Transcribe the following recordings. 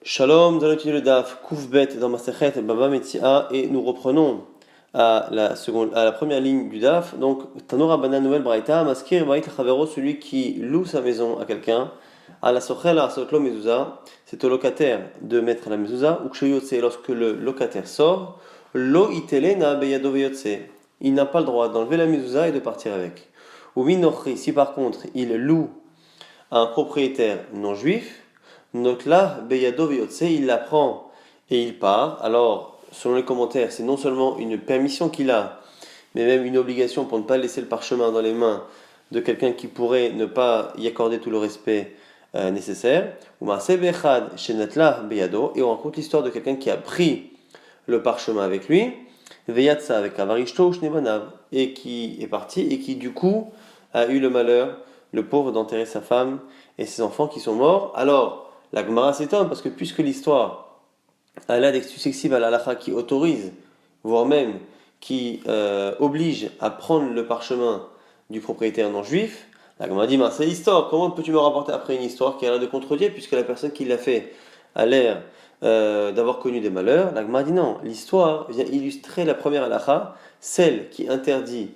Shalom, nous allons étudier le Daf Koufbet dans Masechet Baba Metzia et nous reprenons à la première ligne du Daf. Donc, Tanora Bana Nouvelle Braïta, Maskir Bait Chavero, celui qui loue sa maison à quelqu'un, à la Sochel, à Sotlo Mezouza, c'est au locataire de mettre la Mezouza, ou Kshayotse, lorsque le locataire sort, Lo Itelena Beyado Veyotse, il n'a pas le droit d'enlever la Mezouza et de partir avec. Ou Minochri, si par contre il loue à un propriétaire non juif, Notla Beyado Veyotse, il la prend et il part. Alors, selon les commentaires, c'est non seulement une permission qu'il a, mais même une obligation pour ne pas laisser le parchemin dans les mains de quelqu'un qui pourrait ne pas y accorder tout le respect nécessaire. Et on raconte l'histoire de quelqu'un qui a pris le parchemin avec lui, Veyatsa avec Avarishto Shnebanav, et qui est parti et qui du coup a eu le malheur, le pauvre, d'enterrer sa femme et ses enfants qui sont morts. Alors, la Gemara s'étonne parce que puisque l'histoire a là d'exclusive à la halakha qui autorise, voire même qui oblige à prendre le parchemin du propriétaire non juif, la Gemara dit, c'est l'histoire, comment peux-tu me rapporter après une histoire qui a l'air de contredire puisque la personne qui l'a fait a l'air d'avoir connu des malheurs? La Gemara dit non, l'histoire vient illustrer la première halakha, celle qui interdit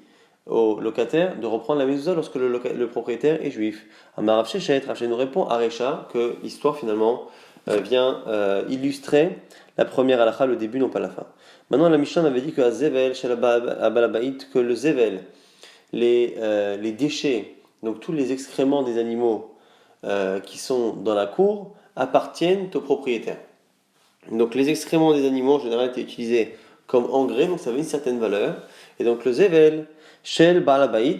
au locataire de reprendre la mezouza lorsque le propriétaire est juif. Amar Rav Shechet, Rav Shechet nous répond à Recha que l'histoire finalement vient illustrer la première halakha, le début, non pas la fin. Maintenant, la Mishnah avait dit que à Zevel, chez la Balabait, que le Zevel, les déchets, donc tous les excréments des animaux qui sont dans la cour, appartiennent au propriétaire. Donc les excréments des animaux en général étaient utilisés comme engrais, donc ça avait une certaine valeur. Et donc le Zevel, Shel Balabait,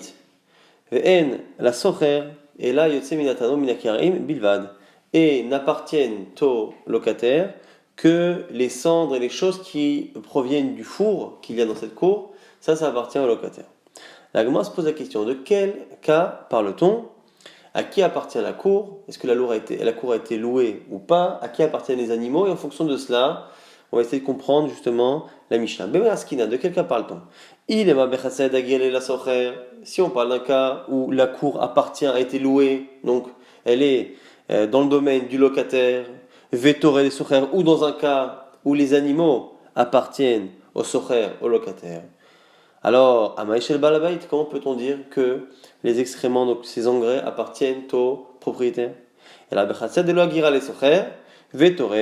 Ve'en la Socher, et là Yotse Minatano Minakiarim Bilvad, et n'appartiennent au locataire que les cendres et les choses qui proviennent du four qu'il y a dans cette cour, ça appartient au locataire. La Gemara se pose la question, de quel cas parle-t-on? À qui appartient la cour? Est-ce que la cour a été louée ou pas? À qui appartiennent les animaux? Et en fonction de cela, on va essayer de comprendre justement la Mishnah. De quel cas parle-t-on? Si on parle d'un cas où la cour a été louée, donc elle est dans le domaine du locataire, Vetore des socher, ou dans un cas où les animaux appartiennent au socher, au locataire. Alors, à Maïchel Balabait, comment peut-on dire que les excréments, donc ces engrais, appartiennent au propriétaire? Et la Bechatzia de l'Agira les socher, Vetore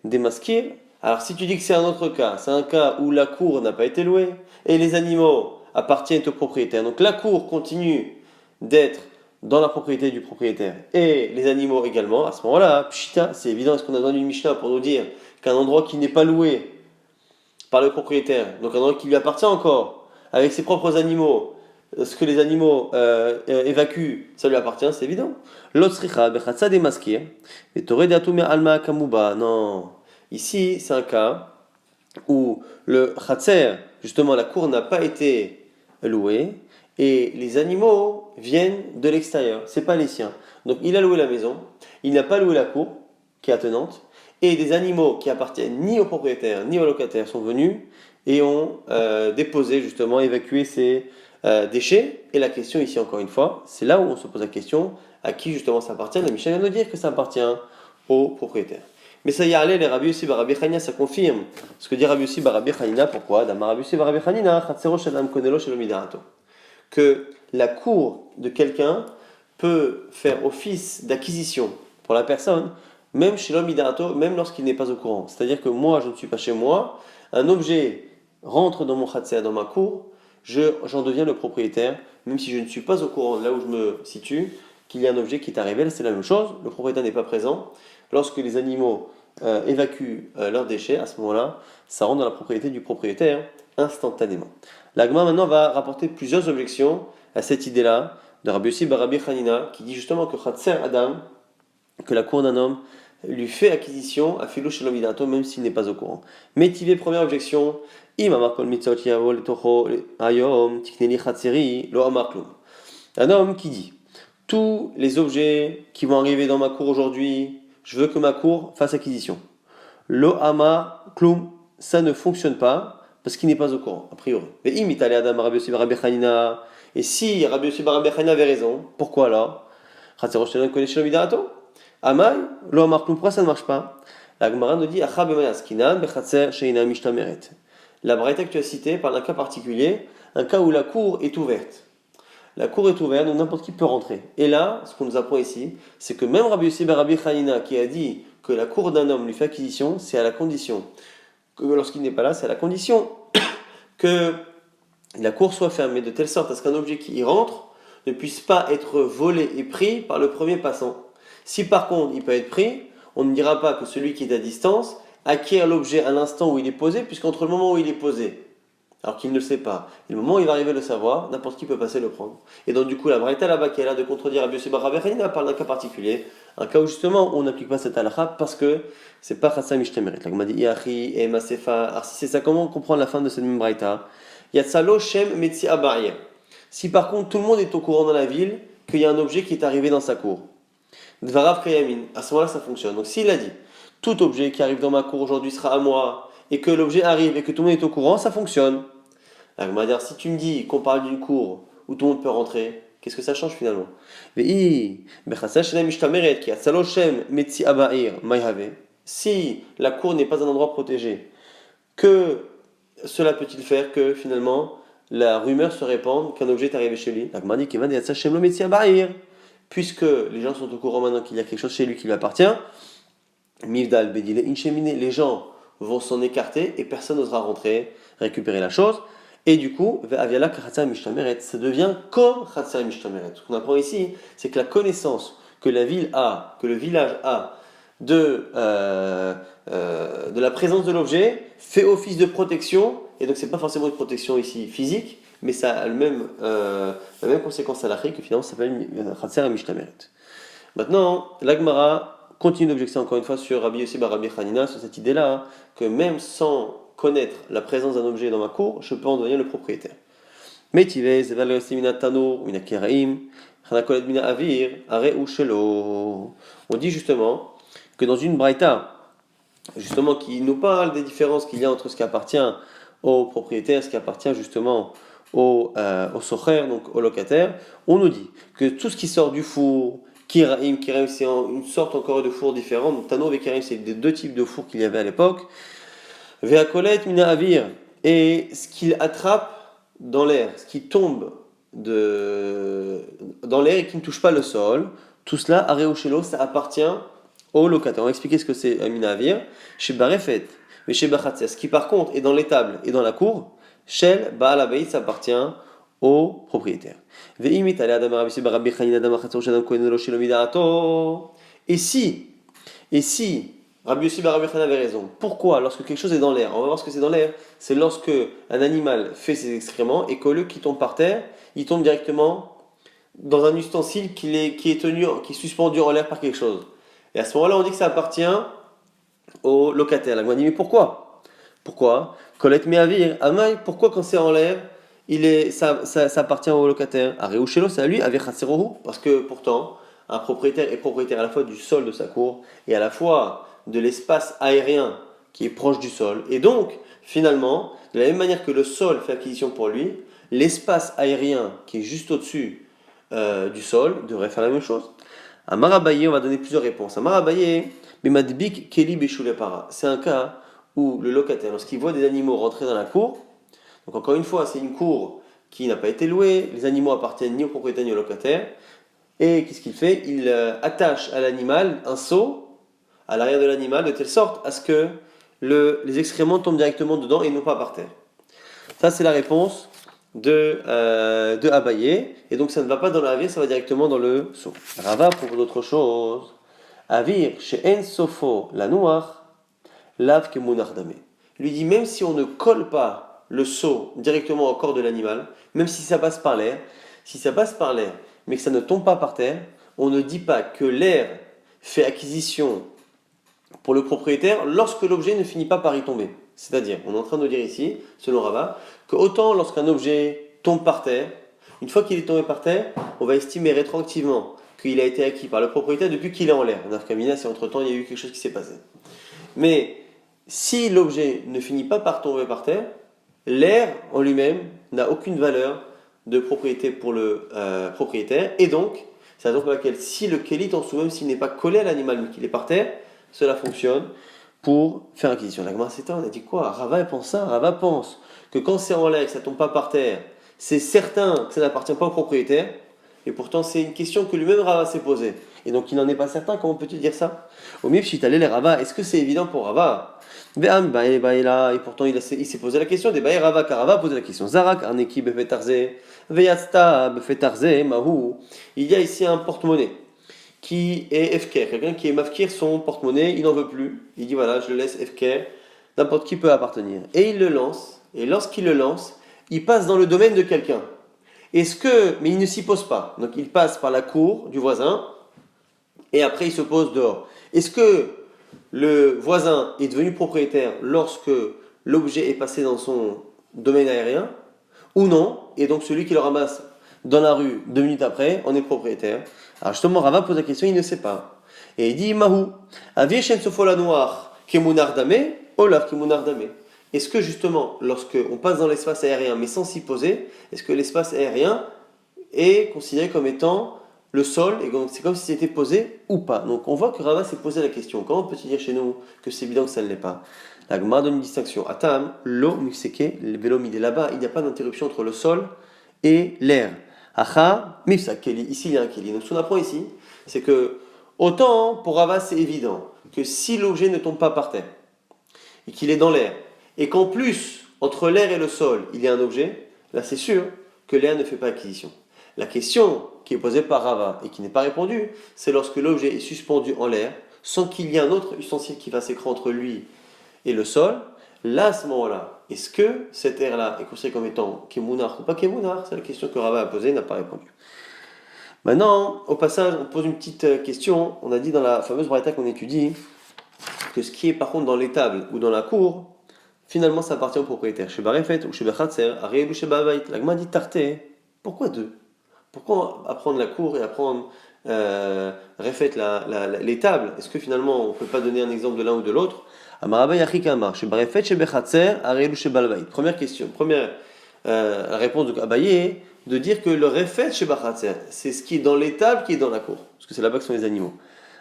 des maskir. Alors, si tu dis que c'est un autre cas, c'est un cas où la cour n'a pas été louée et les animaux appartiennent au propriétaire. Donc, la cour continue d'être dans la propriété du propriétaire et les animaux également. À ce moment-là, pshita, c'est évident, est-ce qu'on a besoin d'une Mishnah pour nous dire qu'un endroit qui n'est pas loué par le propriétaire, donc un endroit qui lui appartient encore, avec ses propres animaux, ce que les animaux évacuent, ça lui appartient, c'est évident. L'otsricha, bechatsa des maskir, et t'aurais d'atoumé alma kamuba. Non. Ici, c'est un cas où le khatser, justement, la cour n'a pas été louée et les animaux viennent de l'extérieur. C'est pas les siens. Donc, il a loué la maison, il n'a pas loué la cour qui est attenante, et des animaux qui appartiennent ni au propriétaire ni au locataire sont venus et ont déposé, justement, évacué ces déchets. Et la question ici, encore une fois, c'est là où on se pose la question à qui justement ça appartient. La Mishnah vient de dire que ça appartient au propriétaire. Mais ça y allait, les Rabbi Yossi bar Rabbi Chanina, ça confirme ce que dit Rabbi Yossi bar Rabbi Chanina. Pourquoi? D'Amar Rabbi Yossi bar Rabbi Chanina, Chatzero Shadam Konelo Shalom Midarato. Que la cour de quelqu'un peut faire office d'acquisition pour la personne, même chez l'homme Midarato, même lorsqu'il n'est pas au courant. C'est-à-dire que moi, je ne suis pas chez moi, un objet rentre dans mon Chatser, dans ma cour, j'en deviens le propriétaire, même si je ne suis pas au courant, là où je me situe, qu'il y a un objet qui est arrivé, c'est la même chose, le propriétaire n'est pas présent. Lorsque les animaux évacuent leurs déchets, à ce moment-là, ça rentre dans la propriété du propriétaire instantanément. L'Agma maintenant va rapporter plusieurs objections à cette idée-là de Rabbi Yossi bar Rabbi Chanina, qui dit justement que Chatser Adam, que la cour d'un homme, lui fait acquisition à Philo Shalom Idato, même s'il n'est pas au courant. Métivé, première objection, un homme qui dit tous les objets qui vont arriver dans ma cour aujourd'hui, je veux que ma cour fasse acquisition. Lo ama klum, ça ne fonctionne pas parce qu'il n'est pas au courant, a priori. Et si Rabbi Yossi bar Rabbi Chanina avait raison, pourquoi alors? Amay, lo amar klum, pourquoi ça ne marche pas? La Gemara nous dit Acha b'may askinan bechatzer she'ina mishtameret. La braïta que tu as citée parle d'un cas particulier, un cas où la cour est ouverte. La cour est ouverte, donc n'importe qui peut rentrer. Et là, ce qu'on nous apprend ici, c'est que même Rabbi Yossi ben Rabbi Hanina, qui a dit que la cour d'un homme lui fait acquisition, c'est à la condition que lorsqu'il n'est pas là, c'est à la condition que la cour soit fermée de telle sorte à ce qu'un objet qui y rentre ne puisse pas être volé et pris par le premier passant. Si par contre il peut être pris, on ne dira pas que celui qui est à distance acquiert l'objet à l'instant où il est posé, puisqu'entre le moment où il est posé, alors qu'il ne le sait pas, et le moment où il va arriver à le savoir, n'importe qui peut passer le prendre. Et donc du coup, la braïta là-bas qui est là de contredire Rabbi Yossi ben Rabbi Hanina parle d'un cas particulier, un cas où justement on n'applique pas cette halakha parce que c'est pas Chatzar Mishtameret. Là, on m'a dit Iachi et Masefa. Alors si c'est ça, comment on comprend la fin de cette même braïta? Yatsalo Shem Metzi Abarir. Si par contre tout le monde est au courant dans la ville qu'il y a un objet qui est arrivé dans sa cour, Dvarav Kayamin, à ce moment-là ça fonctionne. Donc s'il a dit tout objet qui arrive dans ma cour aujourd'hui sera à moi, et que l'objet arrive et que tout le monde est au courant, ça fonctionne. Alors, on va dire, si tu me dis qu'on parle d'une cour où tout le monde peut rentrer, qu'est-ce que ça change finalement? Si la cour n'est pas un endroit protégé, que cela peut-il faire que finalement la rumeur se répande qu'un objet est arrivé chez lui? Puisque les gens sont au courant maintenant qu'il y a quelque chose chez lui qui lui appartient, Mivdal Bedile Inchemine, les gens vont s'en écarter et personne n'osera rentrer, récupérer la chose. Et du coup, Aviala Khatsa Mishtameret, ça devient comme Khatsa Mishtameret. Ce qu'on apprend ici, c'est que la connaissance que la ville a, que le village a de la présence de l'objet fait office de protection. Et donc, c'est pas forcément une protection ici physique, mais ça a la même conséquence à l'achri que finalement ça s'appelle Khatsa Mishtameret. Maintenant, l'Agmara continue d'objecter encore une fois sur Rabbi Yossi ben Rabbi Hanina, sur cette idée-là, hein, que même sans connaître la présence d'un objet dans ma cour, je peux en devenir le propriétaire. On dit justement que dans une braïta, justement qui nous parle des différences qu'il y a entre ce qui appartient au propriétaire, ce qui appartient justement au socher, donc au locataire, on nous dit que tout ce qui sort du four, Kiraim, c'est une sorte encore de four différent. Donc Tano et Kiraim, c'est des deux types de fours qu'il y avait à l'époque. Veakolet mina avir, et ce qu'il attrape dans l'air, ce qui tombe dans l'air et qui ne touche pas le sol, tout cela, areoshelo, ça appartient au locataire. On va expliquer ce que c'est mina avir. Chez Barefet, mais chez Bachatsia, ce qui par contre est dans l'étable et dans la cour, Shel Baal Abayit, ça appartient au propriétaire. Et si Rabbi Yossi ben Rabbi Hanina avait raison, pourquoi lorsque quelque chose est dans l'air, on va voir ce que c'est dans l'air, c'est lorsque un animal fait ses excréments et qu'au lieu qu'il tombe par terre, il tombe directement dans un ustensile qui est suspendu en l'air par quelque chose. Et à ce moment-là, on dit que ça appartient au locataire. La dit mais pourquoi? Pourquoi? Colette Meavir, Amai, pourquoi quand c'est en l'air ça appartient au locataire. Areushelo, c'est à lui, parce que pourtant, un propriétaire est propriétaire à la fois du sol de sa cour et à la fois de l'espace aérien qui est proche du sol. Et donc, finalement, de la même manière que le sol fait acquisition pour lui, l'espace aérien qui est juste au-dessus du sol devrait faire la même chose. À Marabaye, on va donner plusieurs réponses. À Marabaye, Bimadbik Keli Beshulepara. C'est un cas où le locataire, lorsqu'il voit des animaux rentrer dans la cour, donc encore une fois, c'est une cour qui n'a pas été louée, les animaux appartiennent ni au propriétaire ni au locataire, et qu'est-ce qu'il fait? Il attache à l'animal un seau à l'arrière de l'animal de telle sorte à ce que les excréments tombent directement dedans et non pas par terre. Ça c'est la réponse de Abaye, et donc ça ne va pas dans le avir, ça va directement dans le seau. Rava propose autre chose. Avir, chez En Sofo, la noire, lave que monardame. Lui dit même si on ne colle pas le seau directement au corps de l'animal, même si ça passe par l'air, mais que ça ne tombe pas par terre, on ne dit pas que l'air fait acquisition pour le propriétaire lorsque l'objet ne finit pas par y tomber. C'est-à-dire, on est en train de dire ici, selon Rava, que autant lorsqu'un objet tombe par terre, une fois qu'il est tombé par terre, on va estimer rétroactivement qu'il a été acquis par le propriétaire depuis qu'il est en l'air. Nafkamina, si entre-temps il y a eu quelque chose qui s'est passé. Mais si l'objet ne finit pas par tomber par terre, l'air en lui-même n'a aucune valeur de propriété pour le propriétaire, et donc, c'est la raison pour laquelle si le kélit, en soi même s'il n'est pas collé à l'animal mais qu'il est par terre, cela fonctionne pour faire acquisition. La Gemara s'étonne, on a dit quoi? Rava pense ça, Rava pense que quand c'est en l'air et que ça tombe pas par terre, c'est certain que ça n'appartient pas au propriétaire, et pourtant c'est une question que lui-même Rava s'est posée. Et donc il n'en est pas certain, comment peux-tu dire ça? Au mieux, les Rava, est-ce que c'est évident pour Rava? Et pourtant il s'est posé la question, des Baï Rava, car Rava a posé la question. Zarak, Arneki, Befetarze, Veyatsta, Befetarze, Mahu. Il y a ici un porte-monnaie qui est FK, quelqu'un qui est mafkir son porte-monnaie, il n'en veut plus, il dit voilà, je le laisse FK, n'importe qui peut appartenir. Et il le lance, et lorsqu'il le lance, il passe dans le domaine de quelqu'un. Mais il ne s'y pose pas, donc il passe par la cour du voisin, et après il se pose dehors. Est-ce que le voisin est devenu propriétaire lorsque l'objet est passé dans son domaine aérien, ou non, et donc celui qui le ramasse dans la rue 2 minutes après en est propriétaire? Alors justement, Rava pose la question, il ne sait pas. Et il dit, Mahou, Avieshen Sofola Noir, Kemunar Dame, Olaf Kemunar Dame. Est-ce que justement, lorsque on passe dans l'espace aérien, mais sans s'y poser, est-ce que l'espace aérien est considéré comme étant le sol, et donc c'est comme si c'était posé ou pas? Donc on voit que Rava s'est posé la question. Comment peut-il dire chez nous que c'est évident que ça ne l'est pas? La Gemara donne une distinction. Atam, lo mifseke, le vélo midé là-bas, il n'y a pas d'interruption entre le sol et l'air. Acha, mifsa, keli. Ici il y a un keli. Donc ce qu'on apprend ici, c'est que autant pour Rava c'est évident que si l'objet ne tombe pas par terre et qu'il est dans l'air, et qu'en plus entre l'air et le sol il y a un objet, là c'est sûr que l'air ne fait pas acquisition. La question qui est posée par Rava et qui n'est pas répondue, c'est lorsque l'objet est suspendu en l'air, sans qu'il y ait un autre ustensile qui fasse écran entre lui et le sol. Là, à ce moment-là, est-ce que cet air-là est considéré comme étant Kemunar ou pas Kemunar? C'est la question que Rava a posée, il n'a pas répondu. Maintenant, au passage, on pose une petite question. On a dit dans la fameuse braïta qu'on étudie que ce qui est par contre dans l'étable ou dans la cour, finalement ça appartient au propriétaire. Chez Barefet ou chez Bechatzer, Ariel ou chez Bavait. La Gemara dit Tarté. Pourquoi deux? Pourquoi apprendre la cour et apprendre Refet l'étable? Est-ce que finalement on ne peut pas donner un exemple de l'un ou de l'autre? Première question, la réponse de Abaye, de dire que le refet chez Bachatzer, c'est ce qui est dans l'étable qui est dans la cour, parce que c'est là-bas que sont les animaux.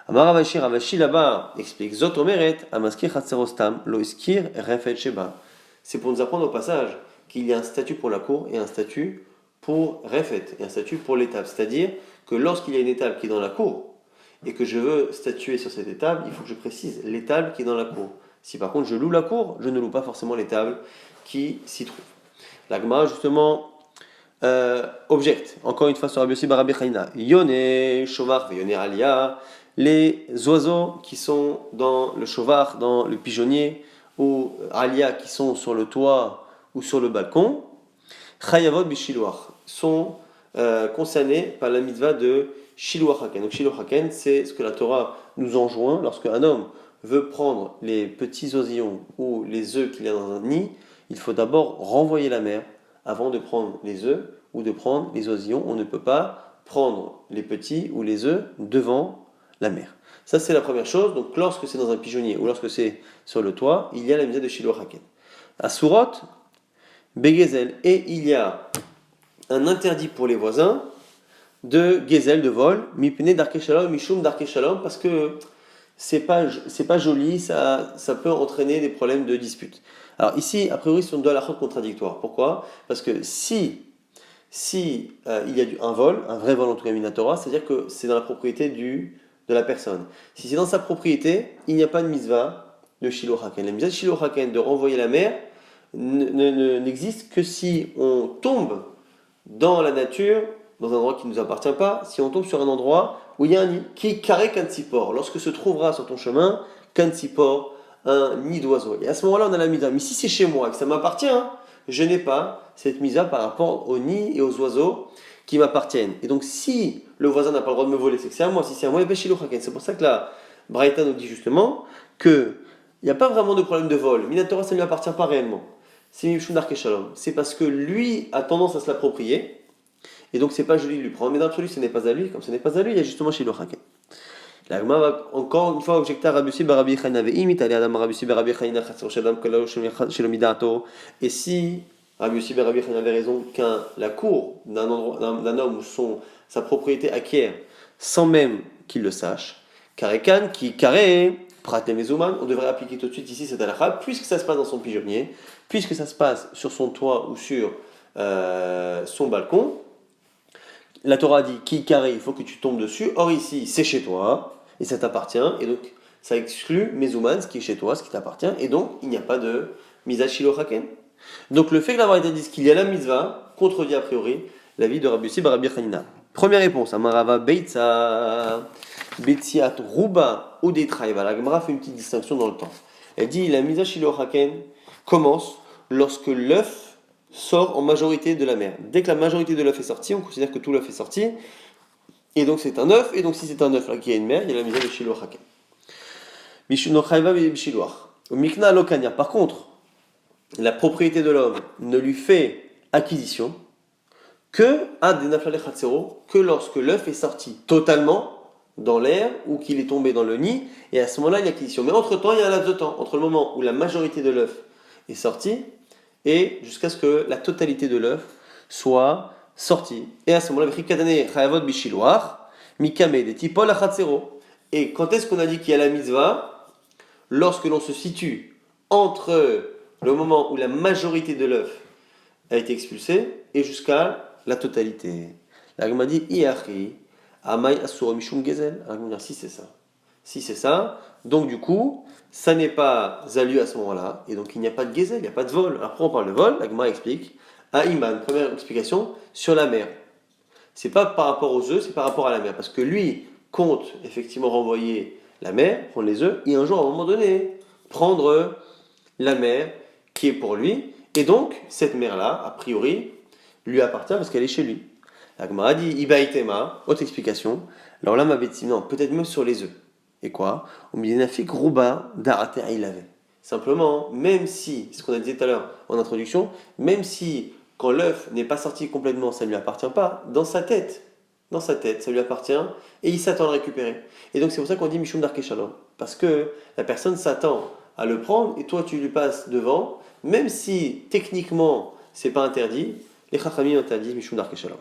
Amar Ravashi, Ravashi là-bas explique Zot Omeret, Amaskir Chatserostam, Lo Iskir, Refet Sheba. C'est pour nous apprendre au passage qu'il y a un statut pour la cour et un statut pour Refet, et un statut pour l'étable. C'est-à-dire que lorsqu'il y a une étable qui est dans la cour, et que je veux statuer sur cette étable, il faut que je précise l'étable qui est dans la cour. Si par contre je loue la cour, je ne loue pas forcément l'étable qui s'y trouve. La Gemara justement objecte, encore une fois sur Rabbi Yossi bar Rabbi Chaina, Yone, Shovar, Yone Alia, les oiseaux qui sont dans le Shovar, dans le pigeonnier, ou Alia qui sont sur le toit ou sur le balcon, Chayavot Bishiloach, sont concernés par la mitzvah de Shiluach Haken. Donc Shiluach Haken, c'est ce que la Torah nous enjoint lorsque un homme veut prendre les petits oisillons ou les œufs qu'il y a dans un nid, il faut d'abord renvoyer la mère avant de prendre les œufs ou de prendre les oisillons. On ne peut pas prendre les petits ou les œufs devant la mère. Ça c'est la première chose. Donc lorsque c'est dans un pigeonnier ou lorsque c'est sur le toit, il y a la mitzvah de Shiluach Haken. À Surot, Begezel, et il y a un interdit pour les voisins de Gezel, de vol, Mipne Darke Shalom, Mishum Darke Shalom, parce que c'est pas joli, ça peut entraîner des problèmes de dispute. Alors ici, a priori, ce sont deux halachot contradictoires. Pourquoi? Parce que si il y a un vol, un vrai vol en tout cas Minatora, c'est-à-dire que c'est dans la propriété de la personne. Si c'est dans sa propriété, il n'y a pas de mitzvah de Shiloh Haken. La mitzvah de Shiloh Haken, de renvoyer la mère, n'existe que si on tombe dans la nature, dans un endroit qui ne nous appartient pas, si on tombe sur un endroit où il y a un nid, qui est carré Kansipor. Lorsque se trouvera sur ton chemin, Kansipor, un nid d'oiseau. Et à ce moment-là, on a la misa. Mais si c'est chez moi et que ça m'appartient, je n'ai pas cette misa par rapport aux nids et aux oiseaux qui m'appartiennent. Et donc, si le voisin n'a pas le droit de me voler, c'est que c'est à moi. Si c'est à moi, c'est pour ça que la Braïta nous dit justement qu'il n'y a pas vraiment de problème de vol. Minatora, ça ne lui appartient pas réellement. C'est Mishum Darke Shalom. C'est parce que lui a tendance à se l'approprier. Et donc, c'est pas joli de lui prendre. Mais dans l'absolu, ce n'est pas à lui. Comme ce n'est pas à lui, il y a justement chez le Haken. La Gemara va encore une fois objecter à Rabbi Yossi bar Rabbi Chaina ve'im itali adam Rabbi Yossi bar Rabbi Chaina chatzor shadam kolo shelo midato. Et si Rabbi Yossi bar Rabbi Chaina avait raison la cour d'un homme ou sa propriété acquiert sans même qu'il le sache, karekan qui carré Prat les Mezouman, on devrait appliquer tout de suite ici cette halakha, puisque ça se passe dans son pigeonnier, puisque ça se passe sur son toit ou sur son balcon. La Torah dit qui carré, il faut que tu tombes dessus. Or ici, c'est chez toi et ça t'appartient. Et donc, ça exclut Mezouman, ce qui est chez toi, ce qui t'appartient. Et donc, il n'y a pas de Mizah Shilo Haken. Donc, le fait que la Braïta dise qu'il y a la mitzvah contredit a priori l'avis de Rabbi Yossi bar Rabbi Chanina. Première réponse, Amarava Beitza Betziat Ruba Odetraïva. La Gemara fait une petite distinction dans le temps. Elle dit la Mizah Shilo Haken commence lorsque l'œuf sort en majorité de la mer. Dès que la majorité de l'œuf est sortie, on considère que tout l'œuf est sorti, et donc c'est un œuf, et donc si c'est un œuf là qui a une mer, il y a la misère de Shiloh Haken. Mikna Lokania. Par contre, la propriété de l'homme ne lui fait acquisition que que lorsque l'œuf est sorti totalement dans l'air ou qu'il est tombé dans le nid, et à ce moment-là, il y a acquisition. Mais entre-temps, il y a un laps de temps, entre le moment où la majorité de l'œuf est sortie, et jusqu'à ce que la totalité de l'œuf soit sortie. Et à ce moment-là, et quand est-ce qu'on a dit qu'il y a la mitzvah? Lorsque l'on se situe entre le moment où la majorité de l'œuf a été expulsée et jusqu'à la totalité. La Gemara dit amay asur mishum gezel. Si c'est ça. Si c'est ça, donc du coup, ça n'est pas zalu à ce moment-là, et donc il n'y a pas de gezel, il n'y a pas de vol. Alors pourquoi on parle de vol? La Gemara explique. Iman, première explication, sur la mer. C'est pas par rapport aux œufs, c'est par rapport à la mer. Parce que lui compte effectivement renvoyer la mer, prendre les œufs, et un jour, à un moment donné, prendre la mer qui est pour lui. Et donc, cette mer-là, a priori, lui appartient parce qu'elle est chez lui. La Gemara dit Ibaïtema, autre explication. Alors là, m'avait dit non, peut-être même sur les œufs. Et quoi? Au milieu d'un fik rouba d'arate il avait. Simplement, même si, ce qu'on a dit tout à l'heure en introduction, même si quand l'œuf n'est pas sorti complètement, ça ne lui appartient pas, dans sa tête, ça lui appartient et il s'attend à le récupérer. Et donc c'est pour ça qu'on dit Mishum Darke Shalom. Parce que la personne s'attend à le prendre et toi tu lui passes devant, même si techniquement c'est pas interdit, les Chachamim interdisent Mishum Darke Shalom.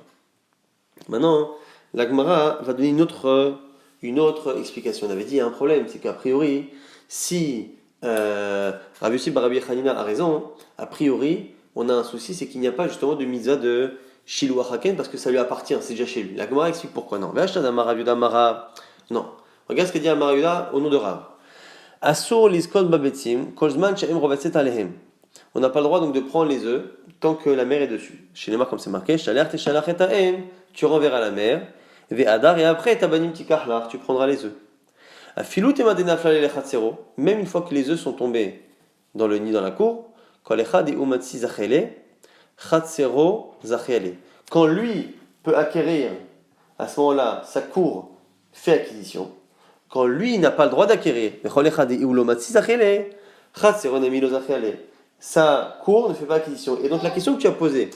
Maintenant, la Gemara va donner une autre explication. On avait dit il y a un problème, c'est qu'a priori, si Rabbi Yossi bar Rabbi Chanina a raison, a priori, on a un souci, c'est qu'il n'y a pas justement de mitzvah de Shiloh Haken parce que ça lui appartient, c'est déjà chez lui. La Gemara explique pourquoi non. Non. Regarde ce que dit Amar Yuda au nom de Rav. Asur liskot babetzim, kolzman she'em rovetset alehem. On n'a pas le droit donc de prendre les œufs tant que la mer est dessus. Chez les marques comme c'est marqué, shalach teshalach et ta'em, tu renverras la mer, ve'adar et après tabanim tikachlar, tu prendras les œufs. Afilu temadena flale lechatzero, même une fois que les œufs sont tombés dans le nid dans la cour, kol echad et umatsi zachele, chatzero zachele. Quand lui peut acquérir, à ce moment-là, sa cour fait acquisition. Quand lui n'a pas le droit d'acquérir, kol echad et ulomatsi zachele, chatzero nemilo zachele. Sa cour ne fait pas acquisition. Et donc la question que tu as posée,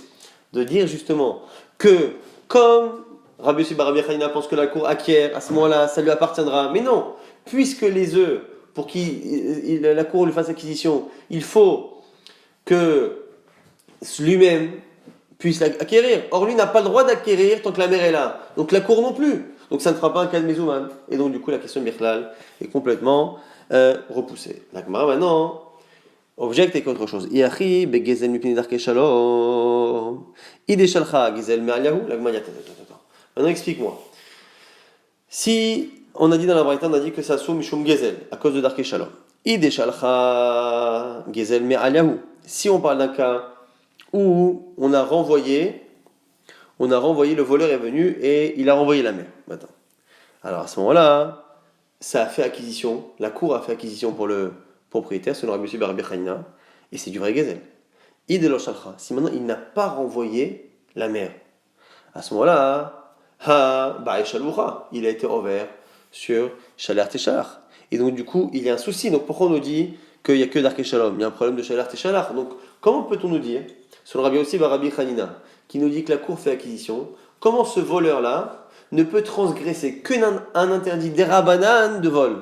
de dire justement que comme Rabbi Yossi bar Rabbi Chanina pense que la cour acquiert, à ce moment-là, ça lui appartiendra. Mais non, puisque les œufs, pour que la cour lui fasse acquisition, il faut que lui-même puisse l'acquérir. Or, lui n'a pas le droit d'acquérir tant que la mère est là. Donc la cour non plus. Donc ça ne fera pas un cas de Mezouman. Et donc du coup, la question de Birklal est complètement repoussée. La Gemara maintenant objecte avec autre chose. Iachi begezel mipni darke shalom. Ide shalcha gezel me'aliahu. La Gemara maintenant explique-moi. Si on a dit dans la Braïta, on a dit que ça sous mishum gezel à cause de darke shalom. Ide shalcha gezel me'aliahu. Si on parle d'un cas où on a renvoyé, le voleur est venu et il a renvoyé la mère. Attends. Alors à ce moment-là, ça a fait acquisition, la cour a fait acquisition pour le propriétaire, selon Rabbi Yossi bar Rabbi Chanina, et c'est du vrai gezel. Idelo shalcha. Si maintenant il n'a pas renvoyé la mère, à ce moment-là, il a été ouvert sur Shalach Teshalach. Et donc du coup, il y a un souci. Donc pourquoi on nous dit qu'il n'y a que Darke Shalom? Il y a un problème de Shalach Teshalach. Donc comment peut-on nous dire, selon Rabbi Yossi bar Rabbi Chanina, qui nous dit que la cour fait acquisition, comment ce voleur-là ne peut transgresser qu'un interdit d'Erabanan de vol?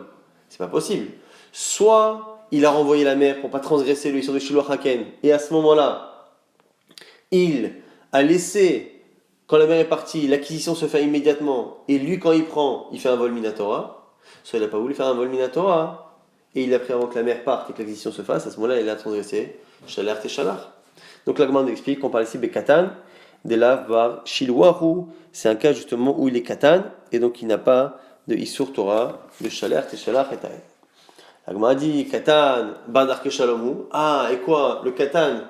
C'est pas possible. Soit il a renvoyé la mère pour pas transgresser lui sur le Shiloh Haken, et à ce moment-là, il a laissé, quand la mère est partie, l'acquisition se fait immédiatement, et lui quand il prend, il fait un vol minatora. Soit il n'a pas voulu faire un vol minatora, et il a pris avant que la mère parte et que l'acquisition se fasse, à ce moment-là, il a transgressé Shalach et Shalach. Donc la Gemara nous explique qu'on parle ici Bekatan, Delav Bar Shilwahu, c'est un cas justement où il est Katan, et donc il n'a pas de Issur Torah, de Shalach et Shalach et Taïd. La Gemara dit Katan, Bar Darke Shalom. Ah, et quoi, le Katan,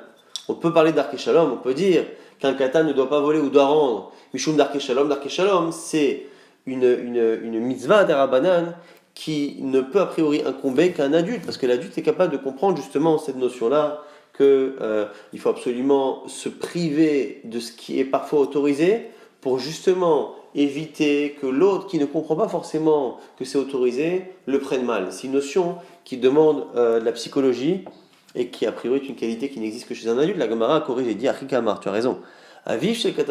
on peut parler d'Arke Shalom, on peut dire qu'un Katan ne doit pas voler ou doit rendre. Mishum Darke Shalom, c'est une mitzvah d'Arabanan qui ne peut a priori incomber qu'à un adulte, parce que l'adulte est capable de comprendre justement cette notion-là, qu'il faut absolument se priver de ce qui est parfois autorisé pour justement éviter que l'autre qui ne comprend pas forcément que c'est autorisé le prenne mal. C'est une notion qui demande de la psychologie et qui a priori est une qualité qui n'existe que chez un adulte. La Gemara a corrigé et dit Achikamar, tu as raison. C'est que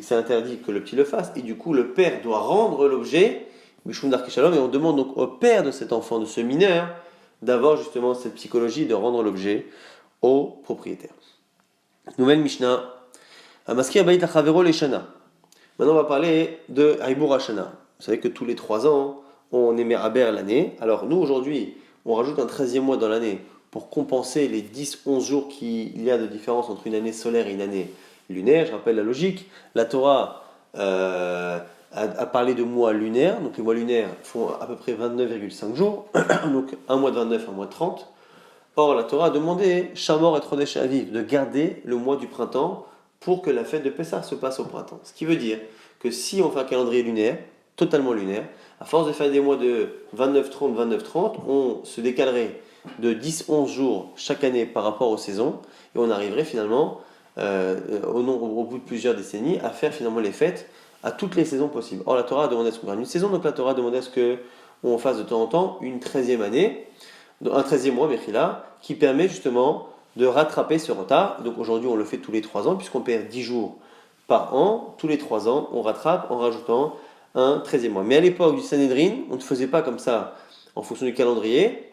c'est interdit que le petit le fasse, et du coup le père doit rendre l'objet, et on demande donc au père de cet enfant, de ce mineur, d'avoir justement cette psychologie de rendre l'objet au propriétaire. Nouvelle Mishnah. Maintenant on va parler de Haïbour Hashana. Vous savez que tous les 3 ans, on émet Aber l'année. Alors nous aujourd'hui, on rajoute un 13e mois dans l'année pour compenser les 10-11 jours qu'il y a de différence entre une année solaire et une année lunaire. Je rappelle la logique. La Torah a parlé de mois lunaires. Donc les mois lunaires font à peu près 29,5 jours. Donc un mois de 29, un mois de 30. Or la Torah a demandé Shamor et Chodesh Aviv de garder le mois du printemps pour que la fête de Pessah se passe au printemps. Ce qui veut dire que si on fait un calendrier lunaire, totalement lunaire, à force de faire des mois de 29-30, 29-30, on se décalerait de 10-11 jours chaque année par rapport aux saisons, et on arriverait finalement, au bout de plusieurs décennies, à faire finalement les fêtes à toutes les saisons possibles. Or la Torah a demandé à ce qu'on gagne une saison, donc la Torah a demandé à ce qu'on fasse de temps en temps une 13e année, un 13e mois, Mechila, qui permet justement de rattraper ce retard. Donc aujourd'hui, on le fait tous les 3 ans, puisqu'on perd 10 jours par an. Tous les 3 ans, on rattrape en rajoutant un 13e mois. Mais à l'époque du Sanhedrin, on ne faisait pas comme ça en fonction du calendrier.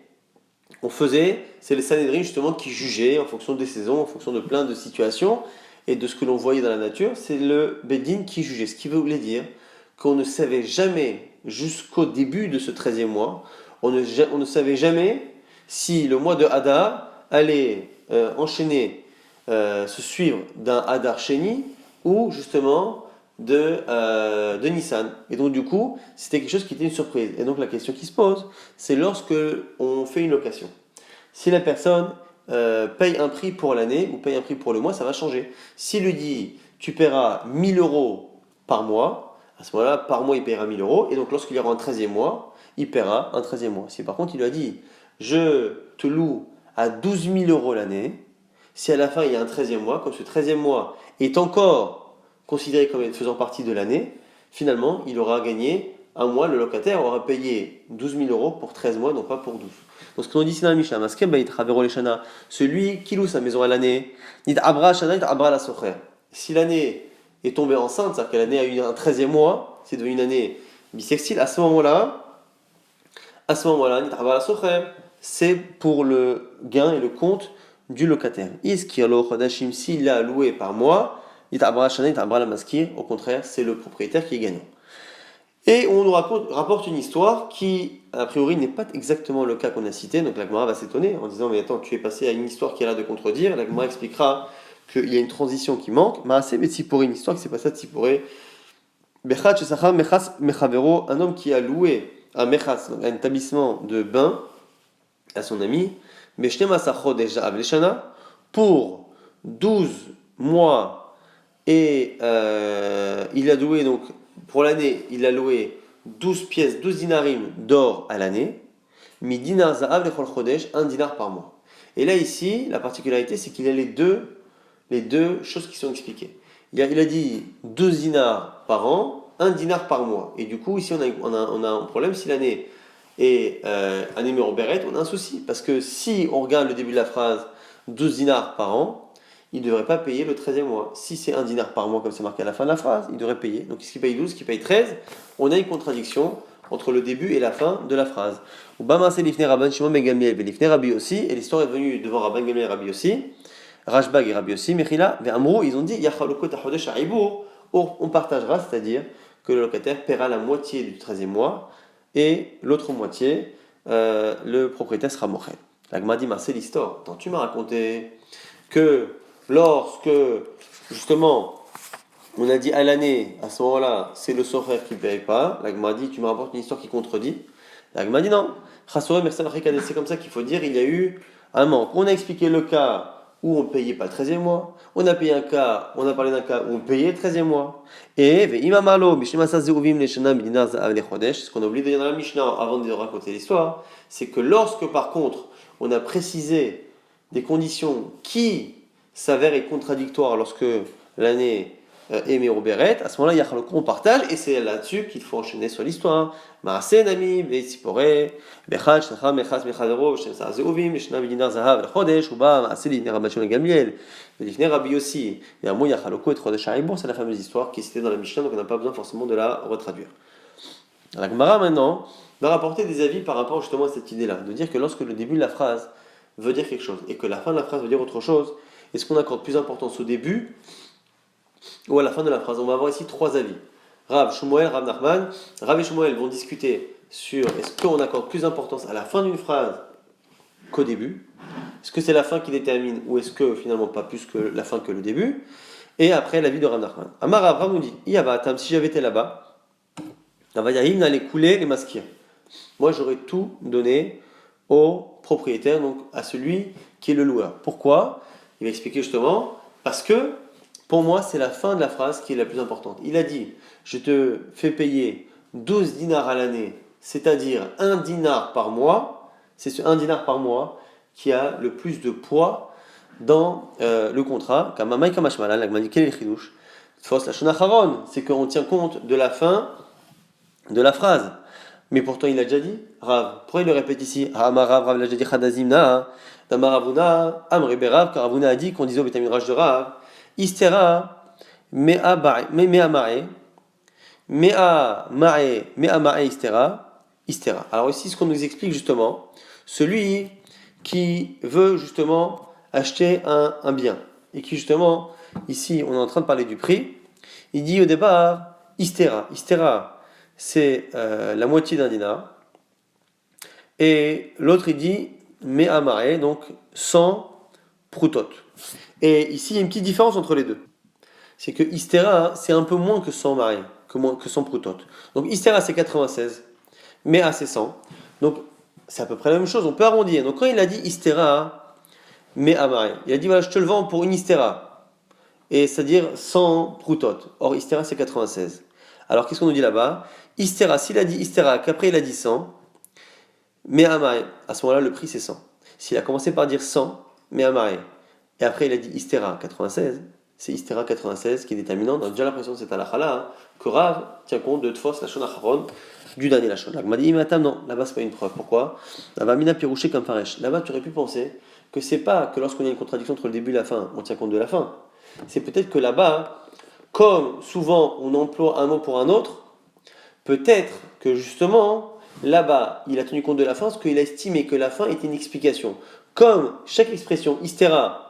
C'est le Sanhedrin justement qui jugeait en fonction des saisons, en fonction de plein de situations et de ce que l'on voyait dans la nature. C'est le Bedin qui jugeait. Ce qui voulait dire qu'on ne savait jamais, jusqu'au début de ce 13e mois, on ne savait jamais si le mois de Hadar allait enchaîner, se suivre d'un Hadar Sheni ou justement de Nissan. Et donc du coup, c'était quelque chose qui était une surprise. Et donc la question qui se pose, c'est lorsque on fait une location. Si la personne paye un prix pour l'année ou paye un prix pour le mois, ça va changer. S'il lui dit, tu paieras 1000 euros par mois, à ce moment-là, par mois, il paiera 1000 euros. Et donc lorsqu'il y aura un 13e mois, il paiera un 13e mois. Si par contre, il lui a dit, je te loue à 12 000 euros l'année, si à la fin il y a un 13e mois, comme ce 13e mois est encore considéré comme faisant partie de l'année, finalement il aura gagné un mois, le locataire aura payé 12 000 euros pour 13 mois, non pas pour 12. Donc ce qu'on dit ici dans la Mishnah, celui qui loue sa maison à l'année, si l'année est tombée enceinte, c'est-à-dire que l'année a eu un 13e mois, c'est devenu une année bissextile, à ce moment-là, c'est pour le gain et le compte du locataire. S'il a loué par mois, au contraire, c'est le propriétaire qui est gagnant. Et on nous rapporte une histoire qui, a priori, n'est pas exactement le cas qu'on a cité. Donc la Gemara va s'étonner en disant, mais attends, tu es passé à une histoire qui a l'air de contredire. La Gemara expliquera qu'il y a une transition qui manque. Maaseh Betsiporé, une histoire qui s'est passée à Tsiporé. Un homme qui a loué un mechas, donc un établissement de bain, à son ami, pour 12 mois, et il a loué, donc pour l'année, il a loué 12 pièces, 12 dinarim d'or à l'année, mi dinar za'av lechol chodesh, 1 dinar par mois. Et là ici, la particularité, c'est qu'il y a les deux choses qui sont expliquées. Il a dit 12 dinars par an, 1 dinar par mois. Et du coup, ici, on a un problème. Si l'année est un numéro béret, on a un souci. Parce que si on regarde le début de la phrase, 12 dinars par an, il ne devrait pas payer le 13e mois. Si c'est 1 dinar par mois, comme c'est marqué à la fin de la phrase, il devrait payer. Donc, qui paye 12, qui paye 13, on a une contradiction entre le début et la fin de la phrase. Et l'histoire est venue devant Rabban Gamliel et Rabbi Yossi, Rashbag et Rabbi Yossi, Mechila, Ve'amrou, ils ont dit, on partagera, c'est-à-dire que le locataire paiera la moitié du 13e mois et l'autre moitié le propriétaire sera mochel. La Gemara dit, c'est l'histoire. Attends, tu m'as raconté que lorsque, justement, on a dit à l'année, à ce moment-là, c'est le socher qui ne paye pas. La Gemara dit, tu me rapportes une histoire qui contredit. La Gemara dit non. C'est comme ça qu'il faut dire, il y a eu un manque. On a expliqué le cas où on ne payait pas le 13e mois. On a parlé d'un cas où on payait le 13e mois. Et, ce qu'on a oublié de dire dans la Mishnah avant de raconter l'histoire, c'est que lorsque par contre, on a précisé des conditions qui s'avèrent être contradictoires lorsque l'année est Méroberet, à ce moment-là, on partage, et c'est là-dessus qu'il faut enchaîner sur l'histoire. Maaseh nami, ve'tzipore, bechad, shnacha, mechas, mechadero, shem sa'zeuvim, leshna v'dinar zahav, l'chodesh, uba, maaseh livnei Rabbi Shimon Gamliel, livnei Rabbi Yossi, et amo yachaloko et chodesh ha'ibor, c'est la fameuse histoire qui est citée dans la Mishnah, donc on n'a pas besoin forcément de la retraduire. La Gemara maintenant va rapporter des avis par rapport justement à cette idée-là, de dire que lorsque le début de la phrase veut dire quelque chose, et que la fin de la phrase veut dire autre chose, est-ce qu'on accorde plus d'importance au début ou à la fin de la phrase? On va avoir ici trois avis. Rav, Shmuel, Rav Nachman. Rav et Shmuel vont discuter sur est-ce qu'on accorde plus d'importance à la fin d'une phrase qu'au début. Est-ce que c'est la fin qui détermine ou est-ce que finalement pas plus que la fin que le début? Et après l'avis de Rav Nachman. Amar Rav nous dit, Iyavatam, si j'avais été là-bas, Navayahim n'allait couler les maskir. Moi j'aurais tout donné au propriétaire, donc à celui qui est le loueur. Pourquoi? Il va expliquer justement, parce que pour moi, c'est la fin de la phrase qui est la plus importante. Il a dit, je te fais payer 12 dinars à l'année, c'est-à-dire 1 dinar par mois. C'est ce 1 dinar par mois qui a le plus de poids dans le contrat. C'est qu'on tient compte de la fin de la phrase. Mais pourtant, il a déjà dit, Rav. Pourquoi il le répète ici? Rav, Rav l'a déjà dit, Chadazimna, Damaravuna, Amri Berav, car Ravuna a dit qu'on disait au Bétamiraj de Rav, Istera, mea ma'e, istera. Alors ici, ce qu'on nous explique justement, celui qui veut justement acheter un bien, et qui justement, ici, on est en train de parler du prix, il dit au départ, istera. Istera, c'est la moitié d'un dinar, et l'autre, il dit, mea ma'e, donc 100 proutot. Et ici, il y a une petite différence entre les deux. C'est que Istera, c'est un peu moins que 100 marées, que 100 proutotes. Donc Istera, c'est 96, Mea, c'est 100. Donc, c'est à peu près la même chose, on peut arrondir. Donc, quand il a dit Istera, Mea marée, il a dit, voilà, je te le vends pour une Istera. Et c'est-à-dire 100 proutotes. Or, Istera, c'est 96. Alors, qu'est-ce qu'on nous dit là-bas? Istera, s'il a dit Istera, qu'après il a dit 100, Mea marée, à ce moment-là, le prix, c'est 100. S'il a commencé par dire 100, Mea marée, et après, il a dit Istera 96. C'est Istera 96 qui est déterminant. On a déjà l'impression de cette halakha-là, que Rav tient compte de Tfos, la Shon Acharon, du dernier Lachon. Il m'a dit, non, là-bas, c'est pas une preuve. Pourquoi? Là-bas, Mina Pirouché comme Faresh. Là-bas, tu aurais pu penser que c'est pas que lorsqu'on a une contradiction entre le début et la fin, on tient compte de la fin. C'est peut-être que là-bas, comme souvent on emploie un mot pour un autre, peut-être que justement, là-bas, il a tenu compte de la fin parce qu'il a estimé que la fin était une explication. Comme chaque expression, Istera,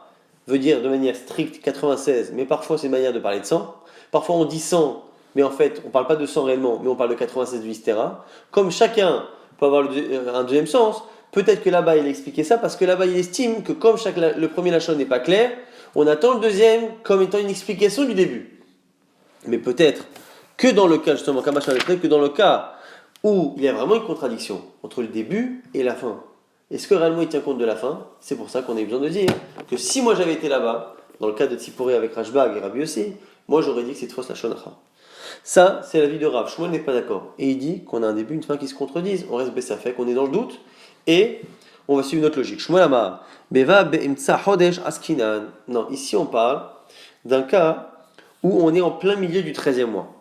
veut dire de manière stricte 96, mais parfois c'est une manière de parler de 100. Parfois on dit 100, mais en fait on ne parle pas de 100 réellement, mais on parle de 96 du Istera. Comme chacun peut avoir un deuxième sens, peut-être que là-bas il a expliqué ça parce que là-bas il estime que comme le premier lachon n'est pas clair, on attend le deuxième comme étant une explication du début. Mais peut-être que dans le cas, justement, que dans le cas où il y a vraiment une contradiction entre le début et la fin. Est-ce que réellement il tient compte de la fin? C'est pour ça qu'on a eu besoin de dire que si moi j'avais été là-bas, dans le cas de Tzipori avec Rashbag et Rabbi aussi, moi j'aurais dit que c'est Tfos la Shonacha. Ça, c'est l'avis de Rav. Shmuel n'est pas d'accord. Et il dit qu'on a un début, une fin qui se contredisent. On reste Bessafek, qu'on est dans le doute, et on va suivre notre logique. Shmuel Amar, Beva be'imtsa hodesh askinan. Non, ici on parle d'un cas où on est en plein milieu du 13e mois.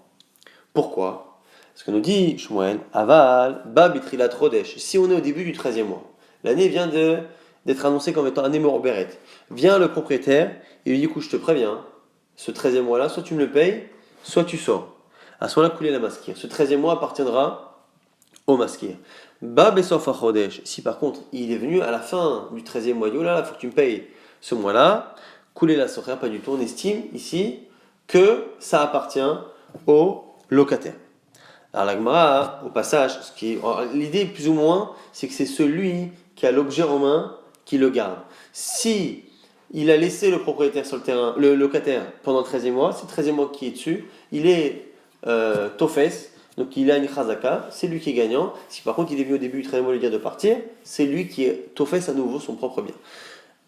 Pourquoi? Parce que nous dit Shmuel, Aval, Ba bitrilat hodesh. Si on est au début du 13e mois, l'année vient d'être annoncée comme étant année Moroberet. Vient le propriétaire, et lui dit, écoute, je te préviens, ce 13e mois-là, soit tu me le payes, soit tu sors. À ce moment-là, couler la maskir. Ce 13e mois appartiendra au maskir. Ba besof chodesh. Si par contre, il est venu à la fin du 13e mois, il dit, oh là là, il faut que tu me payes ce mois-là, couler la sokhar, pas du tout. On estime ici que ça appartient au locataire. Alors la Gemara, au passage, l'idée plus ou moins, c'est que c'est celui qui a l'objet en main qui le garde. Si il a laissé le propriétaire sur le terrain, le locataire, pendant le 13e mois, c'est le 13e mois qui est dessus, il est tofes, donc il a une chazaka, c'est lui qui est gagnant. Si par contre il est venu au début du 13e mois lui dire de partir, c'est lui qui est tofes à nouveau son propre bien.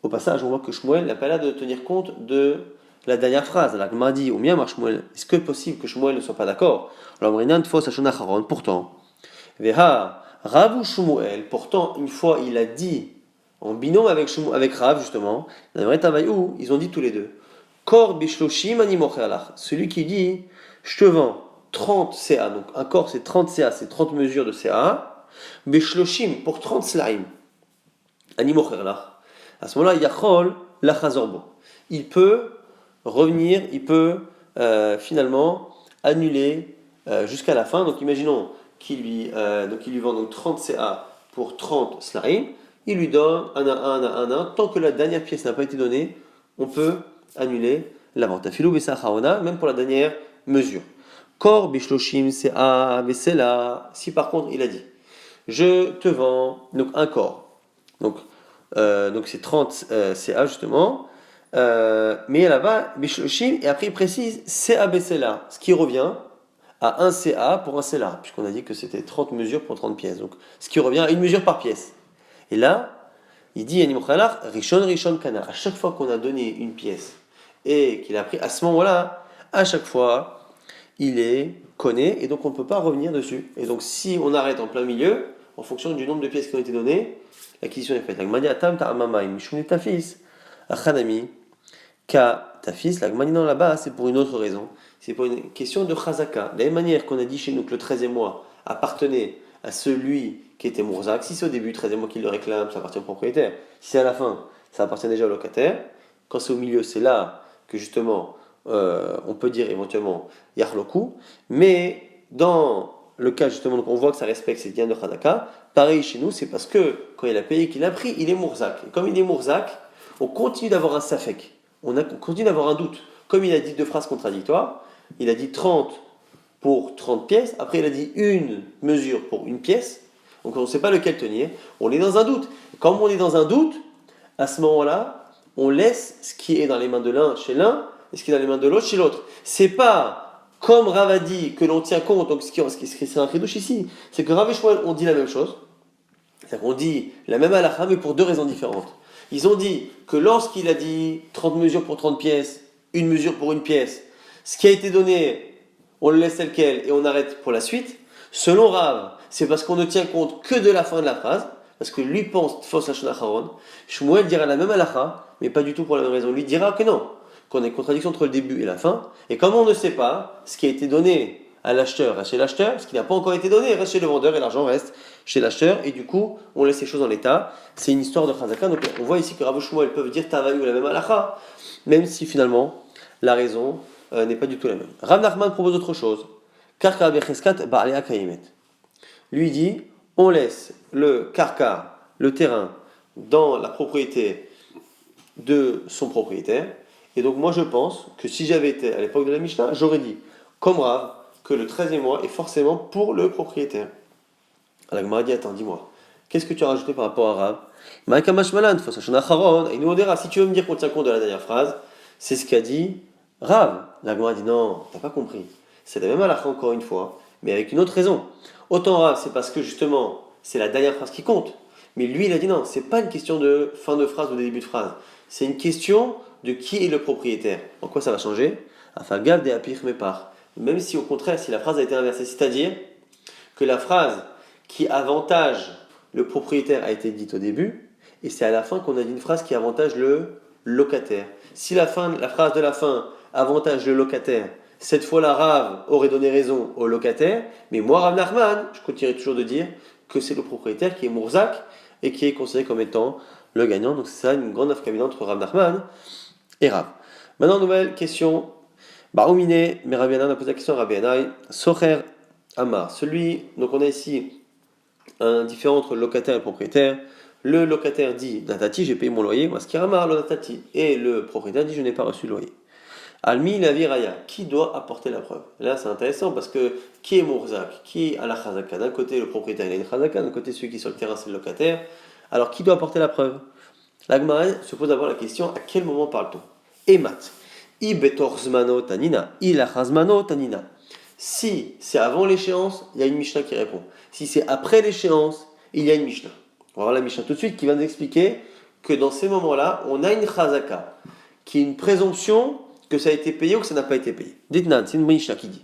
Au passage, on voit que Shmuel n'a pas l'air de tenir compte de la dernière phrase. La Gemara dit, ou bien Shmuel, est-ce que possible que Shmuel ne soit pas d'accord? Pourtant, Veha, Rav ou Shmuel, pourtant, une fois il a dit, en binôme avec Rav justement, ils ont dit tous les deux, Kor bishloshim animocherlach, celui qui dit, je te vends 30 CA, donc un corps c'est 30 CA, c'est 30 mesures de CA, bishloshim pour 30 slaim, animocherlach. À ce moment-là, Yachol lachazorbo. Il peut revenir, il peut finalement annuler jusqu'à la fin. Donc imaginons qu'il lui vend donc 30 CA pour 30 slaim. Il lui donne un. Tant que la dernière pièce n'a pas été donnée, on peut annuler la vente. Afilou besachaona, même pour la dernière mesure. Kor bishloshim CA vesela. Si par contre il a dit, je te vends donc un corps. Donc c'est 30 CA justement, mais là-bas, Bishloshim, et après il précise CA BCLA, ce qui revient à 1 CA pour un CLA, puisqu'on a dit que c'était 30 mesures pour 30 pièces, donc ce qui revient à une mesure par pièce. Et là, il dit Animochalach, Rishon Kana, à chaque fois qu'on a donné une pièce et qu'il a pris, à ce moment-là, à chaque fois, il est connaît, et donc on ne peut pas revenir dessus. Et donc si on arrête en plein milieu, en fonction du nombre de pièces qui ont été données, l'acquisition est faite. La Gemara dit Atam ta'amamai mishum ta fils, achanami ka ta fils. La Gemara dit non, là-bas c'est pour une autre raison. C'est pour une question de chazaka. De la même manière qu'on a dit chez nous que le 13e mois appartenait à celui qui était Mourzak, si c'est au début, 13e mois qu'il le réclame, ça appartient au propriétaire. Si c'est à la fin, ça appartient déjà au locataire. Quand c'est au milieu, c'est là que justement on peut dire éventuellement Yachloku. Mais dans le cas justement, donc on voit que ça respecte ces biens de Hadaka. Pareil chez nous, c'est parce que quand il a payé, qu'il a pris, il est Mourzak. Et comme il est Mourzak, on continue d'avoir un safek. On continue d'avoir un doute. Comme il a dit deux phrases contradictoires, il a dit 30 pour 30 pièces, après il a dit une mesure pour une pièce, donc on ne sait pas lequel tenir, on est dans un doute. Comme on est dans un doute, à ce moment-là, on laisse ce qui est dans les mains de l'un chez l'un, et ce qui est dans les mains de l'autre chez l'autre. C'est pas comme Rav a dit que l'on tient compte, donc c'est un chidouche ici, c'est que Rav et Shmuel ont dit la même chose, c'est-à-dire qu'on dit la même halakha, mais pour deux raisons différentes. Ils ont dit que lorsqu'il a dit 30 mesures pour 30 pièces, une mesure pour une pièce, ce qui a été donné, on le laisse tel quel et on arrête pour la suite. Selon Rav, c'est parce qu'on ne tient compte que de la fin de la phrase, parce que lui pense fausse Lachon Acharon. Shmuel dira la même halakha, mais pas du tout pour la même raison. Lui dira que non, qu'on a une contradiction entre le début et la fin. Et comme on ne sait pas, ce qui a été donné à l'acheteur reste chez l'acheteur, ce qui n'a pas encore été donné reste chez le vendeur et l'argent reste chez l'acheteur. Et du coup, on laisse les choses en l'état. C'est une histoire de Chazaka. Donc on voit ici que Rav et Shmuel peuvent dire Tavaï ou la même halakha, même si finalement la raison n'est pas du tout la même. Rav Nachman propose autre chose. Karka becheskat ba'alea kayemet. Lui dit, on laisse le karka, le terrain, dans la propriété de son propriétaire. Et donc moi je pense que si j'avais été à l'époque de la Mishnah, j'aurais dit, comme Rav, que le 13e mois est forcément pour le propriétaire. Alors Gemara dit, attends, dis-moi, qu'est-ce que tu as rajouté par rapport à Rav? Si tu veux me dire qu'on tient compte de la dernière phrase, c'est ce qu'a dit Rav. La Gemara dit, non, t'as pas compris. C'est la même halakha encore une fois, mais avec une autre raison. Autant Rav, c'est parce que justement, c'est la dernière phrase qui compte. Mais lui, il a dit non, c'est pas une question de fin de phrase ou de début de phrase. C'est une question de qui est le propriétaire. En quoi ça va changer? Afagav de apir mepar. Même si au contraire, si la phrase a été inversée, c'est-à-dire que la phrase qui avantage le propriétaire a été dite au début, et c'est à la fin qu'on a dit une phrase qui avantage le locataire. Si la phrase de la fin avantage le locataire, cette fois-là, Rav aurait donné raison au locataire, mais moi, Rav Nachman, je continuerai toujours de dire que c'est le propriétaire qui est Mourzak et qui est considéré comme étant le gagnant. Donc c'est ça une grande afkamina entre Rav Nachman et Rav. Maintenant, nouvelle question. Baroumine, mais Rabbi Hanan a posé la question à Rabbi Hanan. Socher Amar. Donc on a ici un différent entre le locataire et le propriétaire. Le locataire dit Natati, j'ai payé mon loyer, moi ce qui Amar, le Natati. Et le propriétaire dit je n'ai pas reçu le loyer. Almi la viraya, qui doit apporter la preuve? Là, c'est intéressant parce que qui est Mourzak? Qui a la Chazaka? D'un côté, le propriétaire, il a une Chazaka, d'un côté, celui qui est sur le terrain, c'est le locataire. Alors, qui doit apporter la preuve? La Gemara se pose d'abord la question, à quel moment parle-t-on? Emat. I betorzmano tanina. I lachazmano tanina. Si c'est avant l'échéance, il y a une Mishnah qui répond. Si c'est après l'échéance, il y a une Mishnah. On va voir la Mishnah tout de suite qui va nous expliquer que dans ces moments-là, on a une Chazaka, qui est une présomption que ça a été payé ou que ça n'a pas été payé. Dites-nan, c'est une Mishnah qui dit.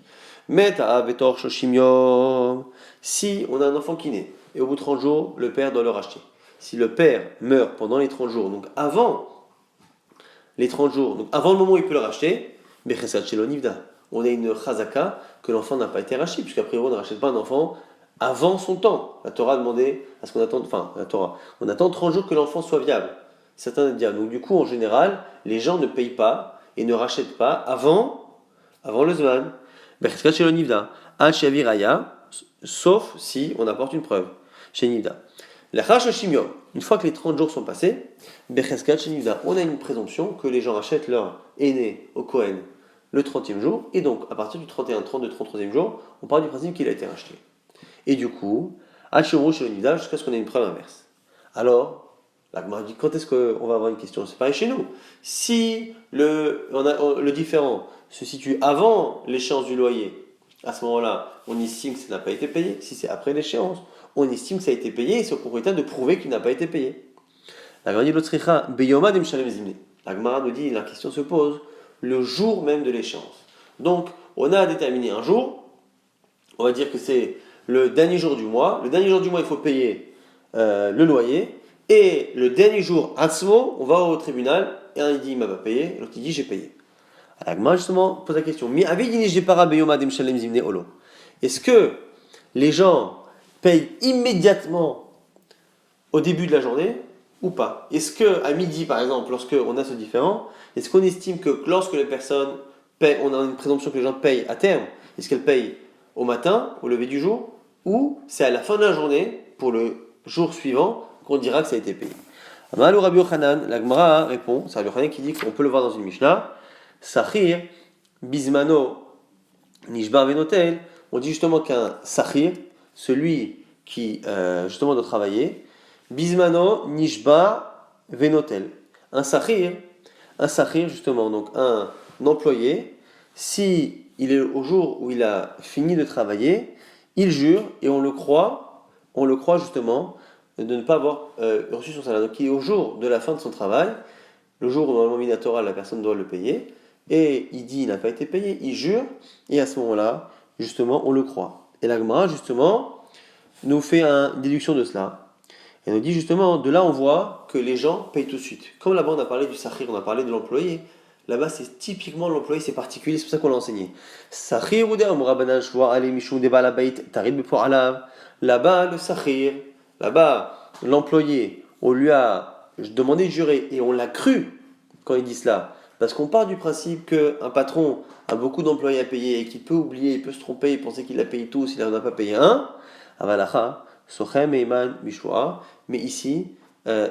Meta betor shoshim yom. Si on a un enfant qui naît, et au bout de 30 jours, le père doit le racheter. Si le père meurt pendant les 30 jours, donc avant les 30 jours, donc avant le moment où il peut le racheter, Bechesad Shelo Nivda. On a une chazaka que l'enfant n'a pas été racheté, puisqu'à priori on ne rachète pas un enfant avant son temps. La Torah a demandé à ce qu'on attende, on attend 30 jours que l'enfant soit viable. Certains disent, donc du coup en général, les gens ne payent pas et ne rachètent pas avant le Zman. Bechesad Shelo Nivda. Al Shaviraya, sauf si on apporte une preuve. Chez Nivda. Une fois que les 30 jours sont passés, on a une présomption que les gens achètent leur aîné au Kohen le 30e jour, et donc à partir du 31, 32, 33e jour, on part du principe qu'il a été racheté. Et du coup, jusqu'à ce qu'on ait une preuve inverse. Alors, la Gemara dit, quand est-ce qu'on va avoir une question? C'est pareil chez nous. Si le différent se situe avant l'échéance du loyer, à ce moment-là, on estime que ça n'a pas été payé. Si c'est après l'échéance, on estime que ça a été payé et c'est au propriétaire de prouver qu'il n'a pas été payé. La Gemara nous dit, la question se pose le jour même de l'échéance. Donc, on a déterminé un jour, on va dire que c'est le dernier jour du mois. Le dernier jour du mois, il faut payer le loyer. Et le dernier jour, Atzmo, on va au tribunal, et un il dit il m'a pas payé, l'autre il dit j'ai payé. Alors, moi justement, pose la question. Est-ce que les gens payent immédiatement au début de la journée ou pas? Est-ce qu'à midi, par exemple, lorsqu'on a ce différent, est-ce qu'on estime que lorsque les personnes payent, on a une présomption que les gens payent à terme, est-ce qu'elles payent au matin, au lever du jour, ou c'est à la fin de la journée, pour le jour suivant, qu'on dira que ça a été payé? Amalou Rabbi Yochanan, la Gemara répond, c'est Rabbi Yochanan qui dit qu'on peut le voir dans une Mishnah. Sachir, Bismano, Nishbar Venotel, on dit justement qu'un Sachir, celui qui justement doit travailler, Bismano, Nishbar Venotel. Un Sachir justement, donc un employé, si il est au jour où il a fini de travailler, il jure et on le croit justement de ne pas avoir reçu son salaire. Donc il est au jour de la fin de son travail, le jour où normalement minatora la personne doit le payer, et il dit il n'a pas été payé, il jure, et à ce moment-là, justement, on le croit. Et la Gemara, justement, nous fait une déduction de cela. Et nous dit justement, de là on voit que les gens payent tout de suite. Comme là-bas on a parlé du sachir, on a parlé de l'employé, là-bas c'est typiquement l'employé, c'est particulier, c'est pour ça qu'on l'a enseigné. Sachir ou là-bas le sachir, là-bas l'employé, on lui a demandé de jurer et on l'a cru quand il dit cela. Parce qu'on part du principe qu'un patron a beaucoup d'employés à payer et qu'il peut oublier, il peut se tromper, il pensait qu'il a payé tous, il n'en a pas payé un. Avalacha, Sochem et Iman Bishua. Mais ici,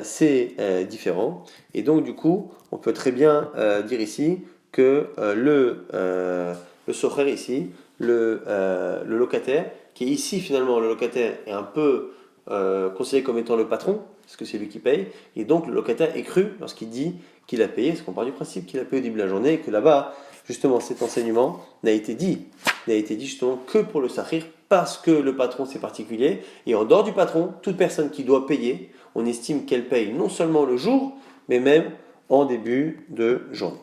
c'est différent. Et donc, du coup, on peut très bien dire ici que le Socher ici, le locataire, qui est ici finalement le locataire est un peu considéré comme étant le patron, parce que c'est lui qui paye, et donc le locataire est cru lorsqu'il dit qu'il a payé, parce qu'on part du principe qu'il a payé au début de la journée, et que là-bas, justement, cet enseignement n'a été dit justement que pour le sahir, parce que le patron c'est particulier, et en dehors du patron, toute personne qui doit payer, on estime qu'elle paye non seulement le jour, mais même en début de journée.